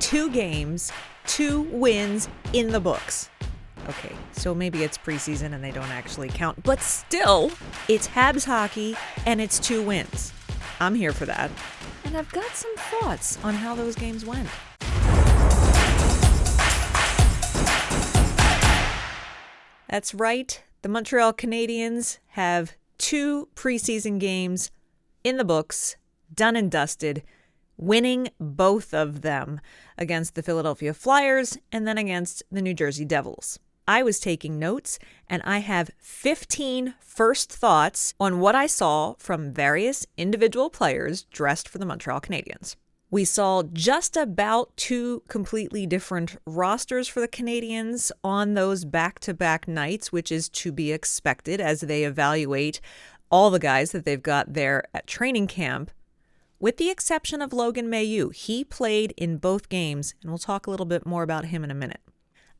2 games, 2 wins in the books. Okay, so maybe it's preseason and they don't actually count, but still, it's Habs hockey and it's 2 wins. I'm here for that. And I've got some thoughts on how those games went. That's right, the Montreal Canadiens have 2 preseason games in the books, done and dusted, winning both of them against the Philadelphia Flyers and then against the New Jersey Devils. I was taking notes, and I have 15 first thoughts on what I saw from various individual players dressed for the Montreal Canadiens. We saw just about 2 completely different rosters for the Canadiens on those back-to-back nights, which is to be expected as they evaluate all the guys that they've got there at training camp, with the exception of Logan Mailloux. He played in both games, and we'll talk a little bit more about him in a minute.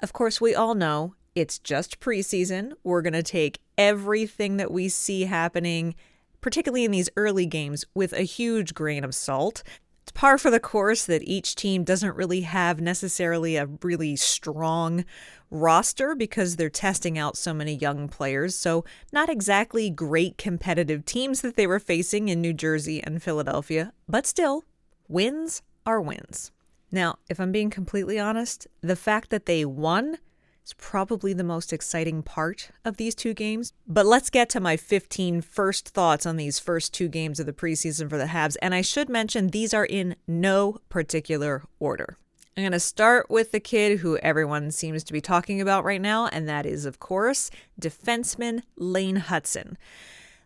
Of course, we all know it's just preseason. We're going to take everything that we see happening, particularly in these early games, with a huge grain of salt. It's par for the course that each team doesn't really have necessarily a really strong roster because they're testing out so many young players. So not exactly great competitive teams that they were facing in New Jersey and Philadelphia, but still, wins are wins. Now, if I'm being completely honest, the fact that they won is probably the most exciting part of these 2 games. But let's get to my 15 first thoughts on these first 2 games of the preseason for the Habs. And I should mention these are in no particular order. I'm going to start with the kid who everyone seems to be talking about right now, and that is, of course, defenseman Lane Hutson.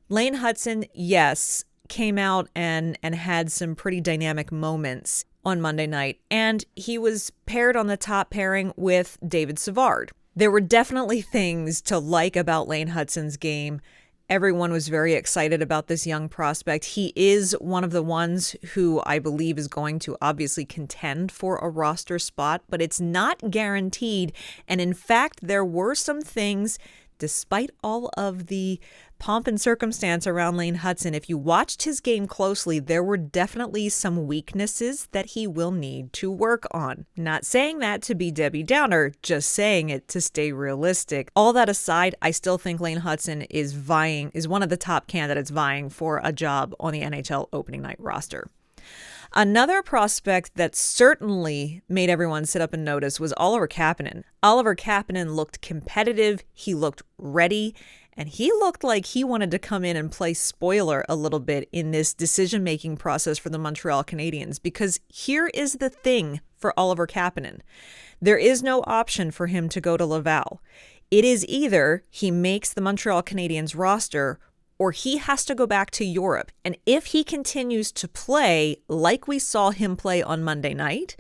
Lane Hutson, yes, came out and had some pretty dynamic moments on Monday night, and he was paired on the top pairing with David Savard. There were definitely things to like about Lane Hutson's game. Everyone was very excited about this young prospect. He is one of the ones who I believe is going to obviously contend for a roster spot, but it's not guaranteed. And in fact, there were some things, despite all of the pomp and circumstance around Lane Hutson, if you watched his game closely, there were definitely some weaknesses that he will need to work on. Not saying that to be Debbie Downer, just saying it to stay realistic. All that aside, I still think Lane Hutson is one of the top candidates vying for a job on the NHL opening night roster. Another prospect that certainly made everyone sit up and notice was Oliver Kapanen. Oliver Kapanen looked competitive, he looked ready, and he looked like he wanted to come in and play spoiler a little bit in this decision-making process for the Montreal Canadiens, because here is the thing for Oliver Kapanen. There is no option for him to go to Laval. It is either he makes the Montreal Canadiens roster or he has to go back to Europe. And if he continues to play like we saw him play on Monday night,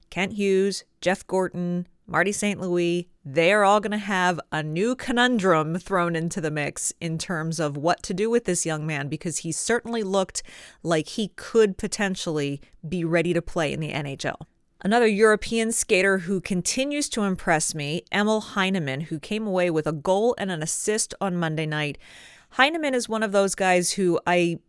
Kent Hughes, Jeff Gorton, Marty St. Louis, they're all going to have a new conundrum thrown into the mix in terms of what to do with this young man, because he certainly looked like he could potentially be ready to play in the NHL. Another European skater who continues to impress me, Emil Heineman, who came away with a goal and an assist on Monday night. Heineman is one of those guys who I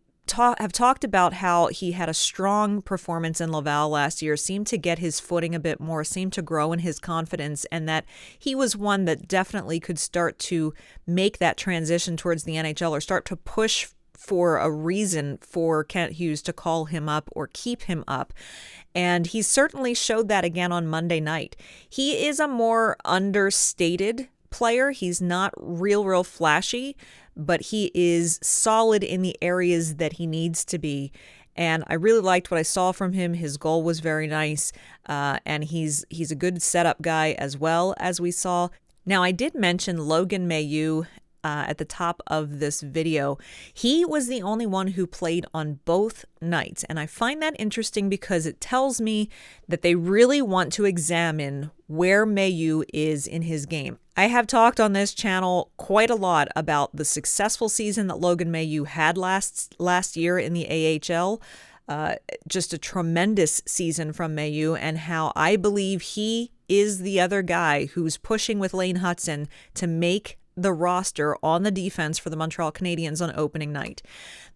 have talked about how he had a strong performance in Laval last year, seemed to get his footing a bit more, seemed to grow in his confidence, and that he was one that definitely could start to make that transition towards the NHL or start to push for a reason for Kent Hughes to call him up or keep him up. And he certainly showed that again on Monday night. He is a more understated player. He's not real flashy, but he is solid in the areas that he needs to be. And I really liked what I saw from him. His goal was very nice, and he's a good setup guy as well, as we saw. Now, I did mention Logan Mailloux at the top of this video. He was the only one who played on both nights, and I find that interesting because it tells me that they really want to examine where Mailloux is in his game. I have talked on this channel quite a lot about the successful season that Logan Mailloux had last year in the AHL. Just a tremendous season from Mailloux, and how I believe he is the other guy who's pushing with Lane Hutson to make the roster on the defense for the Montreal Canadiens on opening night.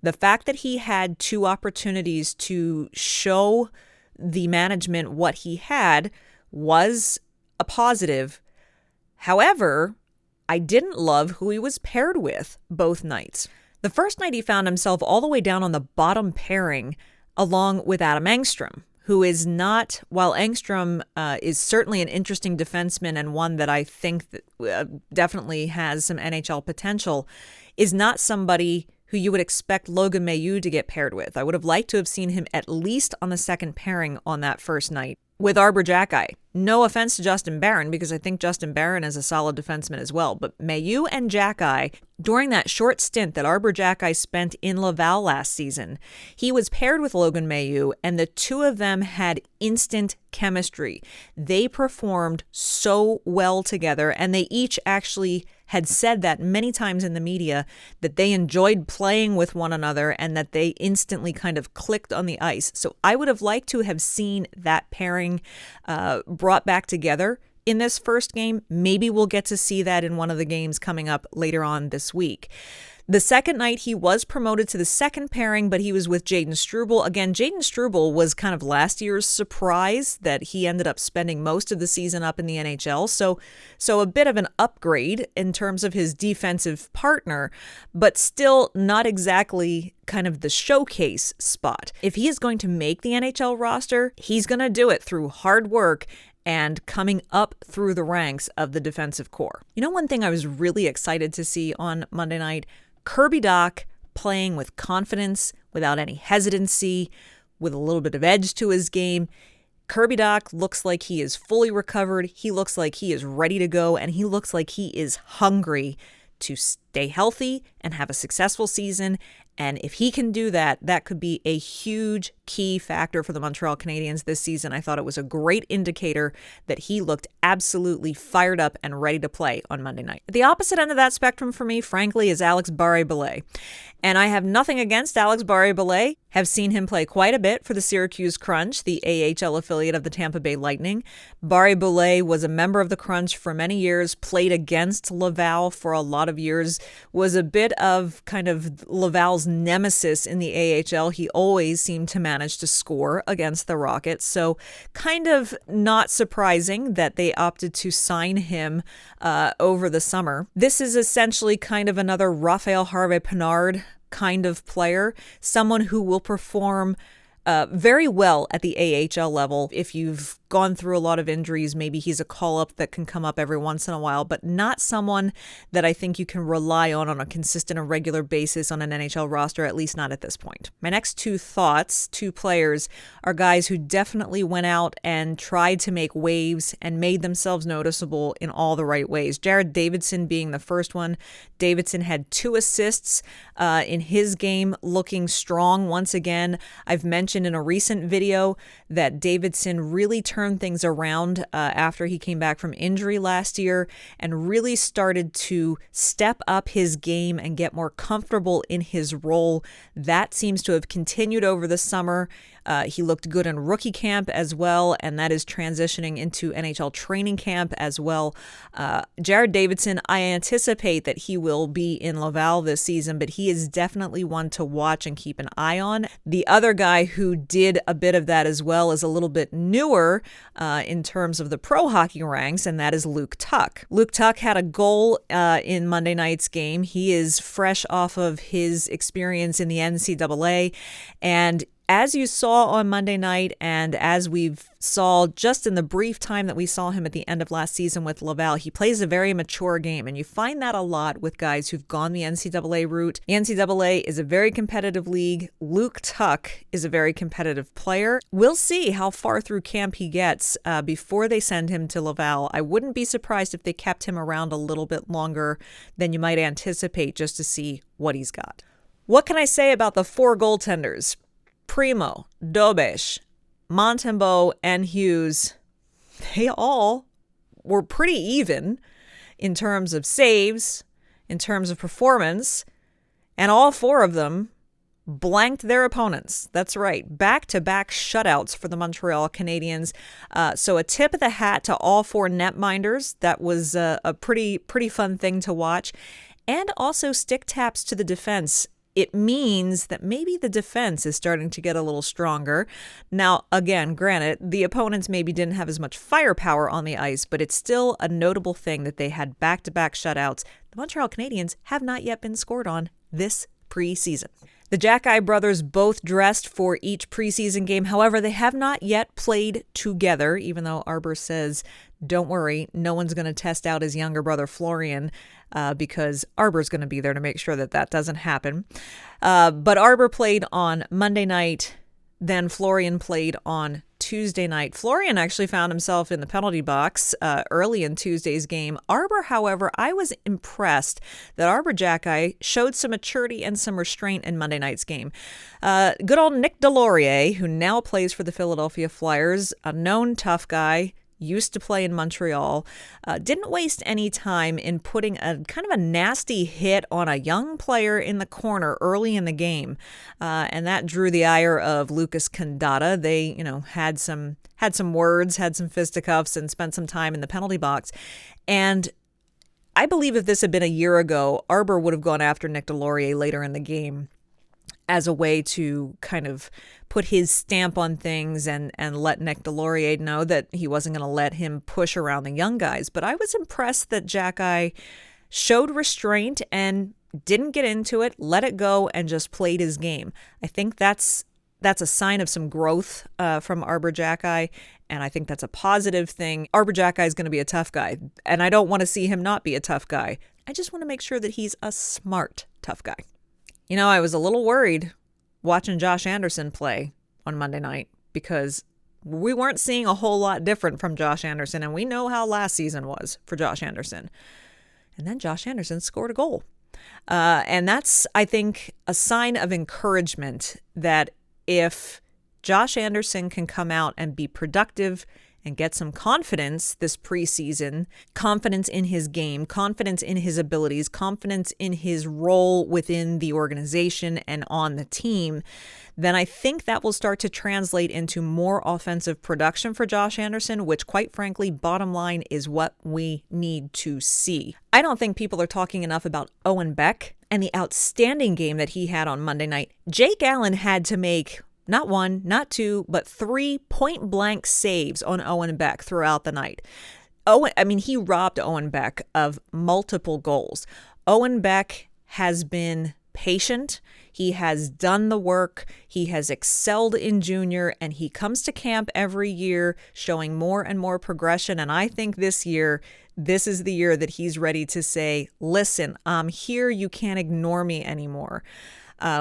The fact that he had 2 opportunities to show the management what he had was a positive. However, I didn't love who he was paired with both nights. The first night he found himself all the way down on the bottom pairing along with Adam Engstrom, who is not, while Engstrom is certainly an interesting defenseman and one that I think that, definitely has some NHL potential, is not somebody who you would expect Logan Mailloux to get paired with. I would have liked to have seen him at least on the second pairing on that first night with Arber Xhekaj. No offense to Justin Barron, because I think Justin Barron is a solid defenseman as well. But Mailloux and Xhekaj, during that short stint that Arber Xhekaj spent in Laval last season, he was paired with Logan Mailloux, and the two of them had instant chemistry. They performed so well together, and they each actually had said that many times in the media, that they enjoyed playing with one another and that they instantly kind of clicked on the ice. So I would have liked to have seen that pairing brought back together in this first game. Maybe we'll get to see that in one of the games coming up later on this week. The second night, he was promoted to the second pairing, but he was with Jayden Struble. Again, Jayden Struble was kind of last year's surprise that he ended up spending most of the season up in the NHL. So a bit of an upgrade in terms of his defensive partner, but still not exactly kind of the showcase spot. If he is going to make the NHL roster, he's going to do it through hard work and coming up through the ranks of the defensive core. You know, one thing I was really excited to see on Monday night, Kirby Dach playing with confidence, without any hesitancy, with a little bit of edge to his game. Kirby Dach looks like he is fully recovered. He looks like he is ready to go, and he looks like he is hungry to stay healthy and have a successful season. And if he can do that, that could be a huge key factor for the Montreal Canadiens this season. I thought it was a great indicator that he looked absolutely fired up and ready to play on Monday night. The opposite end of that spectrum for me, frankly, is Alex Barre-boulet. And I have nothing against Alex Barre-boulet. Have seen him play quite a bit for the Syracuse Crunch, the AHL affiliate of the Tampa Bay Lightning. Barre-boulet was a member of the Crunch for many years, played against Laval for a lot of years, was a bit of kind of Laval's nemesis in the AHL. He always seemed to manage to score against the Rockets. So kind of not surprising that they opted to sign him over the summer. This is essentially kind of another Raphael Harvey-Pinard kind of player, someone who will perform very well at the AHL level. If you've gone through a lot of injuries, maybe he's a call-up that can come up every once in a while, but not someone that I think you can rely on a consistent and regular basis on an NHL roster, at least not at this point. My next two players, are guys who definitely went out and tried to make waves and made themselves noticeable in all the right ways. Jared Davidson being the first one. Davidson had 2 assists in his game, looking strong once again. I've mentioned in a recent video that Davidson really turned things around after he came back from injury last year and really started to step up his game and get more comfortable in his role. That seems to have continued over the summer. He looked good in rookie camp as well, and that is transitioning into NHL training camp as well. Jared Davidson, I anticipate that he will be in Laval this season, but he is definitely one to watch and keep an eye on. The other guy who did a bit of that as well is a little bit newer in terms of the pro hockey ranks, and that is Luke Tuch. Luke Tuch had a goal in Monday night's game. He is fresh off of his experience in the NCAA, and as you saw on Monday night, and as we've saw just in the brief time that we saw him at the end of last season with Laval, he plays a very mature game, and you find that a lot with guys who've gone the NCAA route. The NCAA is a very competitive league. Luke Tuch is a very competitive player. We'll see how far through camp he gets before they send him to Laval. I wouldn't be surprised if they kept him around a little bit longer than you might anticipate just to see what he's got. What can I say about the 4 goaltenders? Primo, Dobesh, Montembeault, and Hughes, they all were pretty even in terms of saves, in terms of performance, and all 4 of them blanked their opponents. That's right, back-to-back shutouts for the Montreal Canadiens. So a tip of the hat to all 4 netminders. That was a pretty fun thing to watch. And also stick taps to the defense. it means that maybe the defense is starting to get a little stronger. Now, again, granted, the opponents maybe didn't have as much firepower on the ice, but it's still a notable thing that they had back-to-back shutouts. The Montreal Canadiens have not yet been scored on this preseason. The Jackeye brothers both dressed for each preseason game. However, they have not yet played together, even though Arber says, don't worry, no one's going to test out his younger brother Florian because Arber's going to be there to make sure that that doesn't happen. But Arber played on Monday night, then Florian played on Tuesday night. Florian actually found himself in the penalty box early in Tuesday's game. Arber, however, I was impressed that Arber Jackeye showed some maturity and some restraint in Monday night's game. Good old Nick Deslauriers, who now plays for the Philadelphia Flyers, a known tough guy, used to play in Montreal, didn't waste any time in putting a kind of a nasty hit on a young player in the corner early in the game. And that drew the ire of Lucas Condata. They, had some words, had some fisticuffs, and spent some time in the penalty box. And I believe if this had been a year ago, Arber would have gone after Nick Deslauriers later in the game as a way to kind of put his stamp on things and let Nick Deslauriers know that he wasn't going to let him push around the young guys. But I was impressed that Jackeye showed restraint and didn't get into it, let it go, and just played his game. I think that's a sign of some growth from Arber Jackeye, and I think that's a positive thing. Arber Jackeye is going to be a tough guy, and I don't want to see him not be a tough guy. I just want to make sure that he's a smart tough guy. I was a little worried watching Josh Anderson play on Monday night because we weren't seeing a whole lot different from Josh Anderson, and we know how last season was for Josh Anderson. And then Josh Anderson scored a goal. And that's, I think, a sign of encouragement that if Josh Anderson can come out and be productive and get some confidence this preseason, confidence in his game, confidence in his abilities, confidence in his role within the organization and on the team, then I think that will start to translate into more offensive production for Josh Anderson, which, quite frankly, bottom line is what we need to see. I don't think people are talking enough about Owen Beck and the outstanding game that he had on Monday night. Jake Allen had to make not one, not two, but 3 point-blank saves on Owen Beck throughout the night. He robbed Owen Beck of multiple goals. Owen Beck has been patient. He has done the work. He has excelled in junior, and he comes to camp every year showing more and more progression. And I think this year, this is the year that he's ready to say, listen, I'm here. You can't ignore me anymore.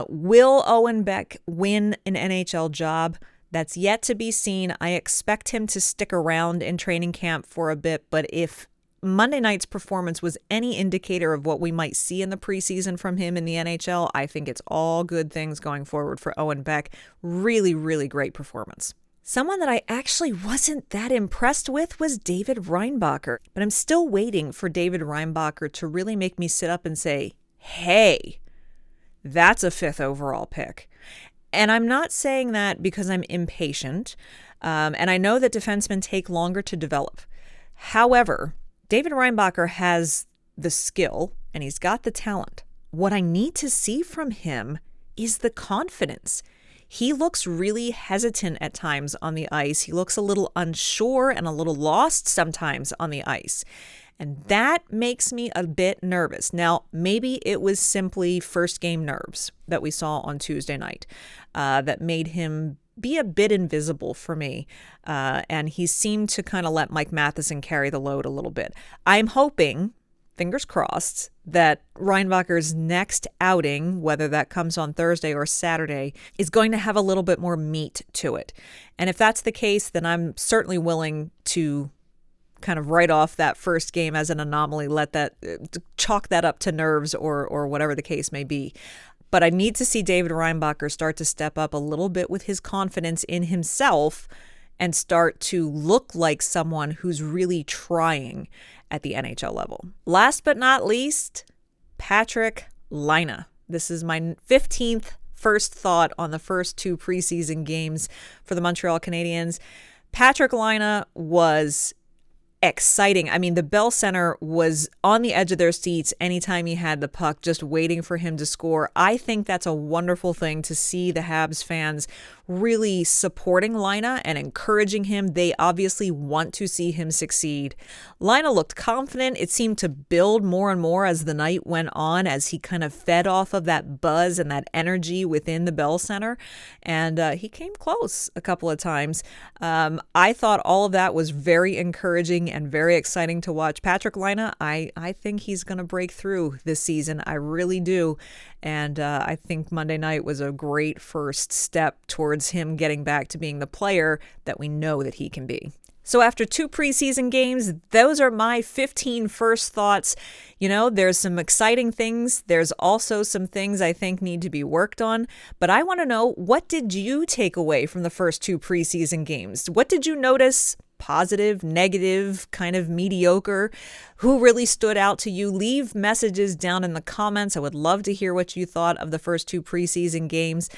Will Owen Beck win an NHL job? That's yet to be seen. I expect him to stick around in training camp for a bit, but if Monday night's performance was any indicator of what we might see in the preseason from him in the NHL, I think it's all good things going forward for Owen Beck. Really, really great performance. Someone that I actually wasn't that impressed with was David Reinbacher, but I'm still waiting for David Reinbacher to really make me sit up and say, hey, that's a 5th overall pick. And I'm not saying that because I'm impatient. And I know that defensemen take longer to develop. However, David Reinbacher has the skill and he's got the talent. What I need to see from him is the confidence. He looks really hesitant at times on the ice. He looks a little unsure and a little lost sometimes on the ice. And that makes me a bit nervous. Now, maybe it was simply first game nerves that we saw on Tuesday night that made him be a bit invisible for me. And he seemed to kind of let Mike Matheson carry the load a little bit. I'm hoping, fingers crossed, that Reinbacher's next outing, whether that comes on Thursday or Saturday, is going to have a little bit more meat to it. And if that's the case, then I'm certainly willing to kind of write off that first game as an anomaly, chalk that up to nerves or whatever the case may be. But I need to see David Reinbacher start to step up a little bit with his confidence in himself and start to look like someone who's really trying at the NHL level. Last but not least, Patrik Laine. This is my 15th first thought on the first 2 preseason games for the Montreal Canadiens. Patrik Laine was exciting. I mean, the Bell Center was on the edge of their seats anytime he had the puck, just waiting for him to score. I think that's a wonderful thing to see the Habs fans really supporting Laine and encouraging him. They obviously want to see him succeed. Laine looked confident. It seemed to build more and more as the night went on, as he kind of fed off of that buzz and that energy within the Bell Center. And he came close a couple of times. I thought all of that was very encouraging and very exciting to watch. Patrik Laine, I think he's going to break through this season. I really do. And I think Monday night was a great first step towards him getting back to being the player that we know that he can be. So after 2 preseason games, those are my 15 first thoughts. You know, there's some exciting things. There's also some things I think need to be worked on. But I want to know, what did you take away from the first 2 preseason games? What did you notice? Positive, negative, kind of mediocre? Who really stood out to you? Leave messages down in the comments. I would love to hear what you thought of the first 2 preseason games.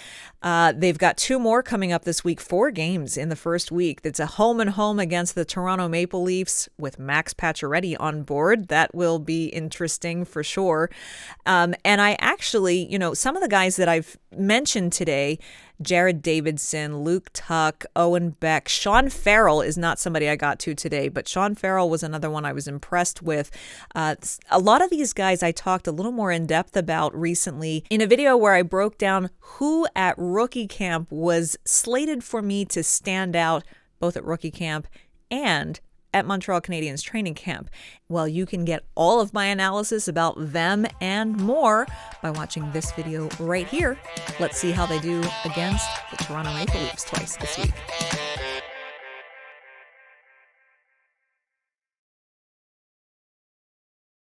They've got 2 more coming up this week, 4 games in the first week. It's a home and home against the Toronto Maple Leafs with Max Pacioretty on board. That will be interesting for sure. And I actually, some of the guys that I've mentioned today, Jared Davidson, Luke Tuck, Owen Beck, Sean Farrell is not somebody I got to today, but Sean Farrell was another one I was impressed with. A lot of these guys I talked a little more in depth about recently in a video where I broke down who at rookie camp was slated for me to stand out both at rookie camp and at Montreal Canadiens training camp. Well, you can get all of my analysis about them and more by watching this video right here. Let's see how they do against the Toronto Maple Leafs twice this week.